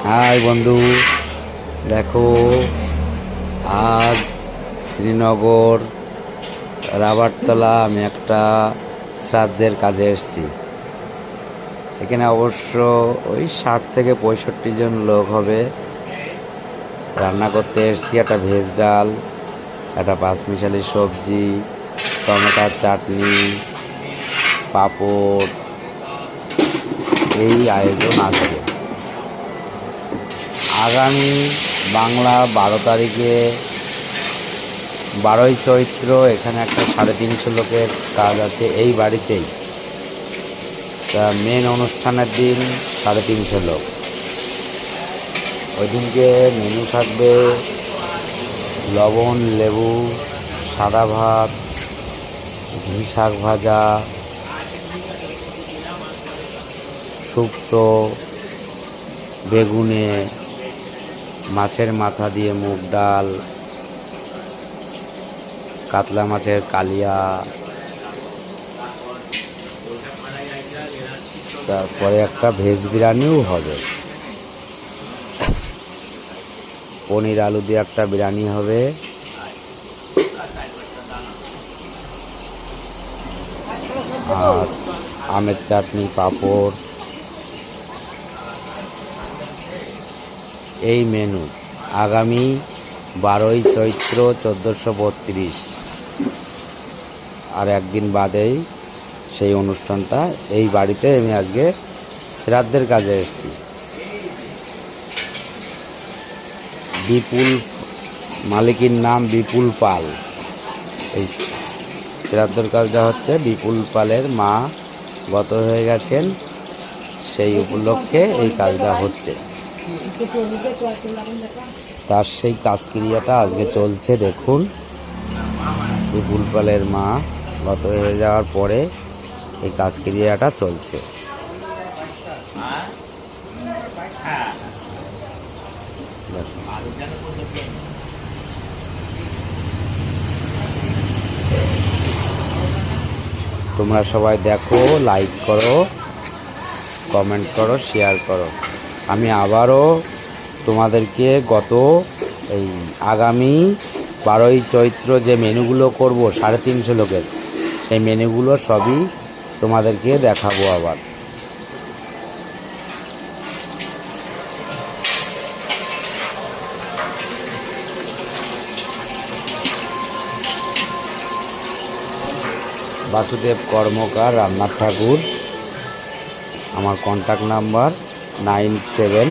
High বন্ধু, দেখো আজ শ্রীনগর রাবারতলা আমি একটা শ্রাদ্ধের কাজে এসেছি। এখানে অবশ্য ওই 60 থেকে 65 জন লোক হবে। রান্না করতে এসেছি একটা ভেজ ডাল, একটা পাঁচমিশালি সবজি, টমেটোর চাটনি, পাঁপড়, এই আয়োজন আজকে। আগামী বাংলা 12 তারিখে 12ই চৈত্র এখানে একটা 350 লোকের কাজ আছে এই বাড়িতেই। তা মেন অনুষ্ঠানের দিন 350 লোক। ওই দিনকে মেনু থাকবে লবণ, লেবু, সাদা ভাত, ঘি শাক ভাজা, শুক্তো, বেগুনে, মাছের মাথা দিয়ে মুগ ডাল, কাতলা মাছের কালিয়া, তারপরে একটা ভেজ বিরিয়ানিও হবে। পনির আলু দিয়ে একটা বিরিয়ানি হবে, আর আমের চাটনি, পাঁপড়, এই মেনু। আগামী 12ই চৈত্র 1432, আর একদিন বাদেই সেই অনুষ্ঠানটা। এই বাড়িতে আমি আজকে শ্রাদ্ধের কাজে এসেছি। বিপুল মালিকের নাম বিপুল পাল। এই শ্রাদ্ধের কাজটা হচ্ছে বিপুল পালের মা গত হয়ে গেছেন, সেই উপলক্ষে এই কাজটা হচ্ছে। তার সেই কাজক্রিয়াটা আজকে চলছে। দেখুন, বিপুল পালের মা গত হয়ে যাওয়ার পরে এই কাজক্রিয়াটা চলছে। তোমরা সবাই দেখো, লাইক করো, কমেন্ট করো, শেয়ার করো। আমি আবারও তোমাদেরকে এই আগামী 12ই চৈত্র যে মেনুগুলো করব 350 লোকের, সেই মেনুগুলো সবই তোমাদেরকে দেখাবো আবার। বাসুদেব কর্মকার, রান্নার ঠাকুর। আমার কন্ট্যাক্ট নাম্বার 97